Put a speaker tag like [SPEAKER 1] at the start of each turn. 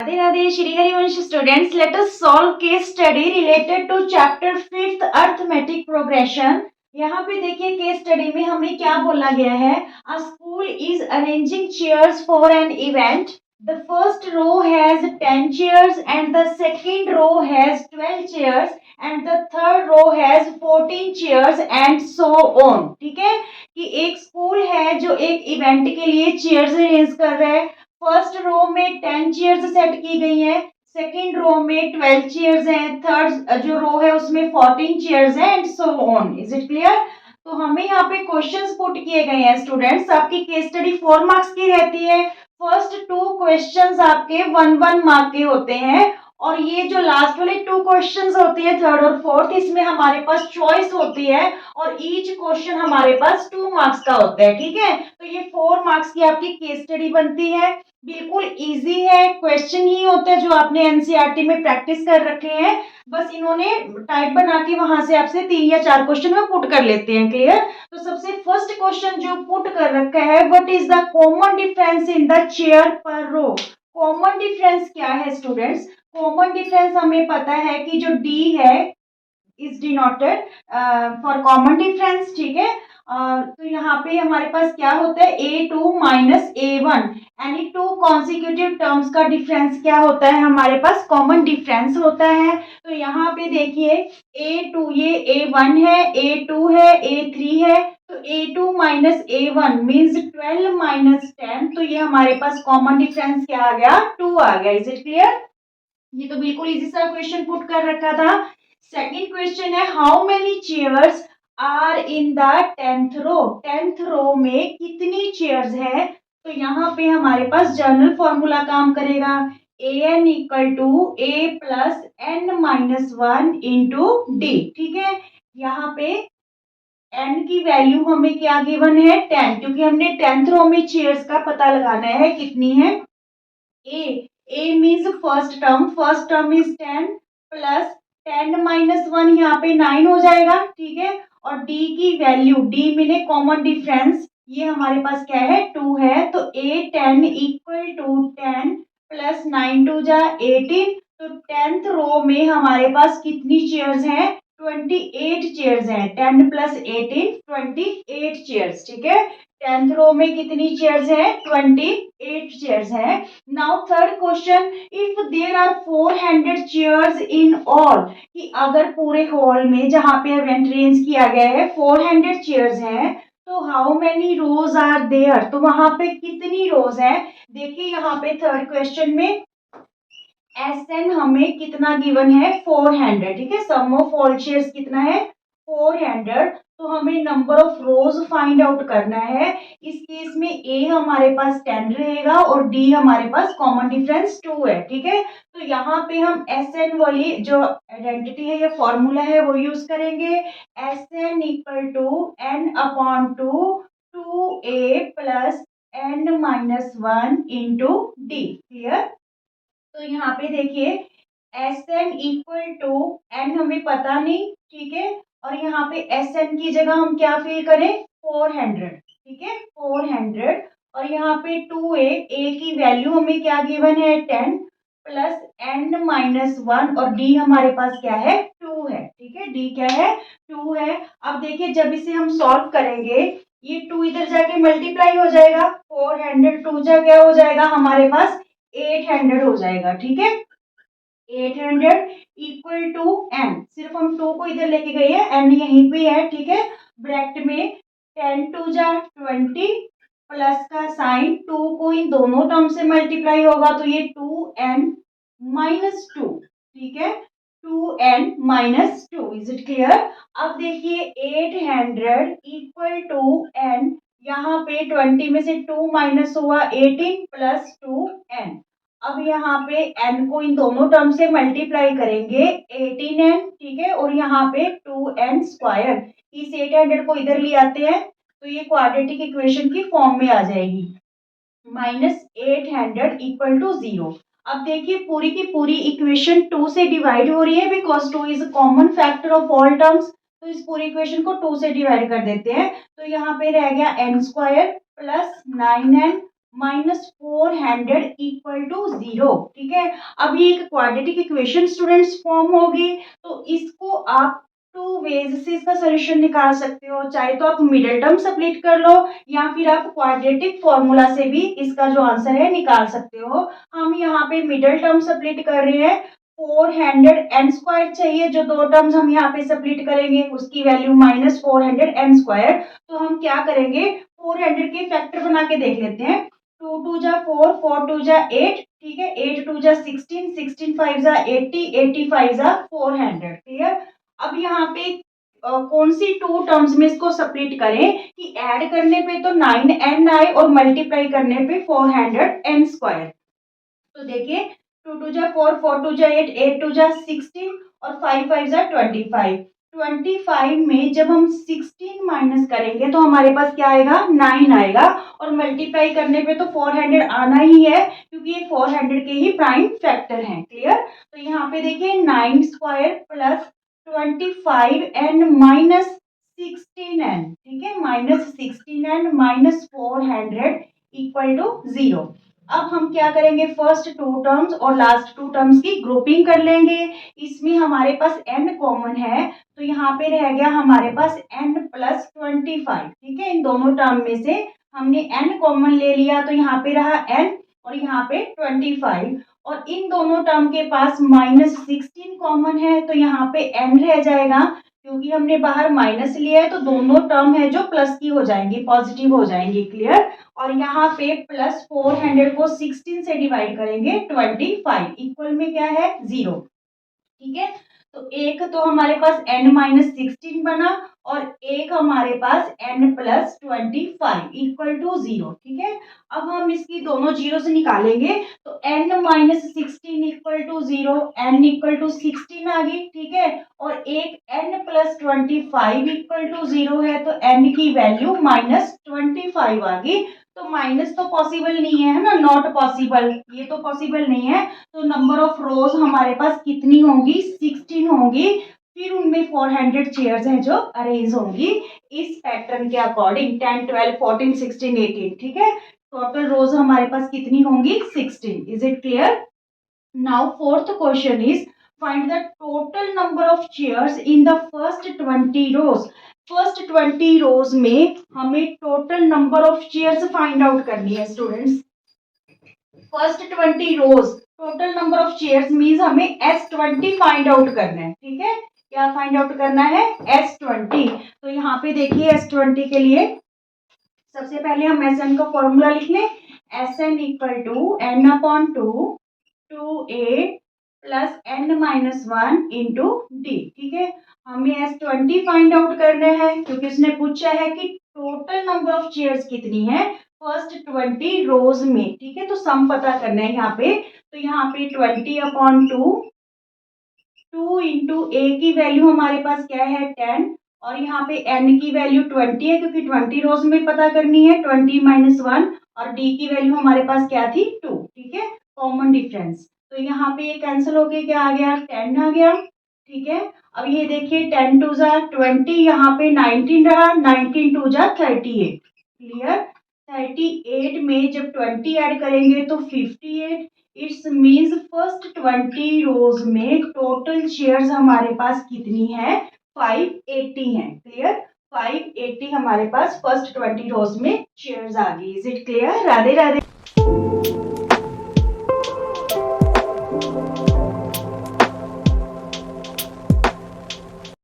[SPEAKER 1] Radhe Radhe Shri Harivansh students, let us solve case study related to chapter 5th arithmetic progression. यहाँ पे देखिए case study में हमें क्या बोला गया है। A school is arranging chairs for an event. The first row has 10 chairs and the second row has 12 chairs and the third row has 14 chairs and so on. ठीक है कि एक स्कूल है जो एक इवेंट के लिए चेयर्स अरेंज कर रहा है। फर्स्ट रो में 10 चेयर्स सेट की गई है, सेकेंड रो में 12 चेयर्स हैं, थर्ड जो रो है उसमें 14 चेयर्स हैं and so on. Is it clear? तो हमें यहाँ पे क्वेश्चंस पुट किए गए हैं स्टूडेंट्स। आपकी केस स्टडी 4 मार्क्स की रहती है। फर्स्ट 2 क्वेश्चंस आपके 1 मार्क के होते हैं और ये जो लास्ट वाले 2 क्वेश्चंस होते हैं थर्ड और फोर्थ, इसमें हमारे पास चॉइस होती है और ईच क्वेश्चन हमारे पास 2 मार्क्स का होता है। ठीक है, तो ये 4 मार्क्स की आपकी केस स्टडी बनती है। बिल्कुल इजी है, क्वेश्चन ही होते हैं जो आपने एनसीईआरटी में प्रैक्टिस कर रखे हैं। बस इन्होंने टाइप बना के वहां से आपसे 3 या 4 क्वेश्चन में पुट कर लेते हैं। क्लियर? तो सबसे फर्स्ट क्वेश्चन जो पुट कर रखा है, what is the common difference in the chair पर रो। कॉमन डिफरेंस क्या है स्टूडेंट्स? कॉमन डिफरेंस हमें पता है कि जो डी है is denoted for common difference. ठीक है, तो यहाँ पे हमारे पास क्या होता है, A2 माइनस A1 यानी 2 कॉन्सिक्यूटिव टर्म्स का डिफरेंस क्या होता है, हमारे पास कॉमन डिफरेंस होता है। तो यहाँ पे देखिए A2 ये A1 है, A2 है, A3 है, तो A2 minus A1 means 12 minus 10, तो ये हमारे पास कॉमन डिफरेंस क्या आ गया, 2 आ गया। Is it clear? ये तो बिल्कुल इजी सा क्वेश्चन पुट कर रखा था। सेकंड क्वेश्चन है, how many chairs are in the 10th row. 10th row में कितनी चेयर्स है? तो यहाँ पे हमारे पास जनरल फॉर्मूला काम करेगा, a n equal to A plus N minus 1 into D. ठीक है, यहाँ पे एन की वैल्यू हमें क्या गिवन है, 10, क्योंकि हमने 10th रो में चेयर्स का पता लगाना है कितनी है। A a means first term is 10 plus 10 minus 1, यहाँ पे 9 हो जाएगा। ठीक है, और डी की वैल्यू, डी मीने कॉमन डिफरेंस, ये हमारे पास क्या है, 2 है, तो A10 equal to 10 plus 9 to जा 18। तो 10th रो में हमारे पास कितनी चेयर्स हैं, 28 चेयर्स हैं। 10 प्लस 18 28 चेयर्स। ठीक है, 10th रो में कितनी चेयर्स हैं, 28 चेयर्स हैं। Now third question, if there are 400 chairs in all, कि अगर पूरे हॉल में जहां पे इवेंट अरेंज किया गया है 400 चेयर्स हैं, तो how many rows are there, तो वहां पे कितनी रोज है। देखिए यहाँ पे थर्ड क्वेश्चन में एस एन हमें कितना गिवन है, 400। ठीक है, सम ऑफ ऑल चेयर्स कितना है, 400। तो हमें number of rose find out करना है। इस केस में ए हमारे पास 10 रहेगा और डी हमारे पास कॉमन डिफरेंस 2 है। ठीक है, तो यहाँ पे हम एस एन वाली जो आइडेंटिटी है या फॉर्मूला है वो यूज करेंगे। S N equal to N upon two A plus N minus 1 into D. Clear? तो यहाँ पे देखिए S N equal to N हमें पता नहीं। ठीक है, और यहाँ पे एस एन की जगह हम क्या फिल करें, 400। ठीक है, 400, और यहाँ पे 2a, ए की वैल्यू हमें क्या गिवन है, 10 प्लस एन माइनस 1, और डी हमारे पास क्या है, 2 है। ठीक है, डी क्या है, 2 है। अब देखिए जब इसे हम सॉल्व करेंगे, ये 2 इधर जाके मल्टीप्लाई हो जाएगा, 400 2 जा क्या हो जाएगा हमारे पास, 800 हो जाएगा। ठीक है, 800 इक्वल टू एन, सिर्फ हम 2 को इधर लेके गए हैं, एन यहीं पे है। ठीक है, ब्रैकेट में 10 टू जा 20 प्लस का साइन, 2 को इन दोनों टर्म से मल्टीप्लाई होगा तो ये 2n माइनस 2। ठीक है, 2n minus 2। Is it clear? अब देखिए 800 इक्वल टू n, यहाँ पे 20 में से 2 माइनस हुआ 18 प्लस 2n। अब यहाँ पे n को इन दोनों टर्म से मल्टीप्लाई करेंगे 18n। ठीक है, और यहाँ पे 2n स्क्वायर, इस 800 को इधर ले आते हैं तो ये क्वाड्रेटिक इक्वेशन की फॉर्म में आ जाएगी, माइनस 800 इक्वल टू 0। अब देखिए पूरी की पूरी इक्वेशन 2 से डिवाइड हो रही है because 2 is common factor of all terms. तो इस पूरी इक्वेशन को 2 से डिवाइड कर देते हैं, तो यहाँ पे रह गया n square plus 9n -400 equal to 0। ठीक है, अब ये एक क्वाड्रेटिक इक्वेशन स्टूडेंट्स फॉर्म होगी, तो इसको आप टू वेज से इसका सोल्यूशन निकाल सकते हो। चाहे तो आप मिडिल टर्म सब्लिट कर लो या फिर आप क्वाड्रेटिक फॉर्मूला से भी इसका जो आंसर है निकाल सकते हो। हम यहाँ पे मिडिल टर्म सब्लिट कर रहे हैं। 400n² चाहिए, जो दो टर्म्स हम यहाँ पे सब्लिट करेंगे उसकी वैल्यू -400n²। तो हम क्या करेंगे, 400 के फैक्टर बना के देख लेते हैं। 2 2 जा 4, 4 2 जा 8, ठीक है, 8 2 जा 16, 16 5 जा 80, 80 5 जा 400। क्लियर। अब यहाँ पे कौन सी टू टर्म्स में इसको सेपरेट करें कि ऐड करने पे तो 9n आए और मल्टीप्लाई करने पे 400n²। तो देखिए 2 2 जा 4, 4 2 जा 8, 8 2 जा 16 और 5 5 जा 25। 25 में जब हम 16 माइनस करेंगे तो हमारे पास क्या आएगा, 9 आएगा, और मल्टीप्लाई करने पे तो 400 आना ही है क्योंकि ये 400 के ही प्राइम फैक्टर हैं। क्लियर। तो यहाँ पे देखिए 9² प्लस 25n माइनस 16n, ठीक है, -16n माइनस 400 इक्वल टू 0। अब हम क्या करेंगे, फर्स्ट टू टर्म्स और लास्ट टू टर्म्स की ग्रुपिंग कर लेंगे। इसमें हमारे पास n कॉमन है, तो यहाँ पे रह गया हमारे पास n प्लस 25। ठीक है, इन दोनों टर्म में से हमने n कॉमन ले लिया, तो यहाँ पे रहा n और यहाँ पे 25, और इन दोनों टर्म के पास -16 कॉमन है, तो यहाँ पे n रह जाएगा। क्योंकि हमने बाहर माइनस लिया है तो दोनों टर्म है जो प्लस की हो जाएंगी, पॉजिटिव हो जाएंगी। क्लियर। और यहाँ पे प्लस 400 को 16 से डिवाइड करेंगे 25, इक्वल में क्या है, 0। ठीक है, तो एक तो हमारे पास n-16 बना और एक हमारे पास n प्लस 25 इक्वल टू 0। ठीक है, अब हम इसकी दोनों जीरो से निकालेंगे तो n-16 equal to 0, n equal to 16 आ गई। ठीक है, और एक n प्लस 25 इक्वल टू 0 है, तो n की वैल्यू -25 आ गई। तो माइनस तो पॉसिबल नहीं है ना, नॉट पॉसिबल, ये तो पॉसिबल नहीं है। तो नंबर ऑफ रोज हमारे पास कितनी होंगी, 16 होंगी। फिर उनमें 400 चेयर्स हैं जो अरेंज होंगी इस पैटर्न के अकॉर्डिंग, 10 12 14 16 18। ठीक है, टोटल रोज हमारे पास कितनी होंगी, 16। Is it clear. Now fourth question is find the total number of chairs in the first 20 rows. First 20 rows में हमें total number of chairs find out करनी है students. First 20 rows total number of chairs means हमें S20 find out करना है। ठीक है, क्या फाइंड आउट करना है, S20। तो यहाँ पे देखिए S20 के लिए सबसे पहले हम SN का फॉर्मूला लिख लें। SN equal to n/2 2a plus n-1 into D. ठीक है, हमें S20 फाइंड आउट करना है क्योंकि उसने पूछा है कि टोटल नंबर ऑफ चेयर्स कितनी है फर्स्ट 20 रोज में। ठीक है, तो सम पता करना है यहाँ पे। तो यहाँ पे 20/2, 2 इंटू ए की वैल्यू हमारे पास क्या है, 10, और यहाँ पे n की वैल्यू 20 है क्योंकि 20 रोज में पता करनी है, 20-1, और d की वैल्यू हमारे पास क्या थी, 2। ठीक है, कॉमन डिफरेंस। तो यहाँ पे ये कैंसिल होके क्या आ गया, 10 आ गया। ठीक है, अब ये देखिए 10 2 जा 20, यहाँ पे 19 रहा, 19 2 जा 38। क्लियर। 38 में जब 20 ऐड करेंगे तो 58। इट्स मीन्स फर्स्ट 20 रोज में टोटल चेयर्स हमारे पास कितनी है, 580 है। क्लियर, 580 हमारे पास फर्स्ट 20 रोज में चेयर्स आ गई। Is it clear. Radhe Radhe.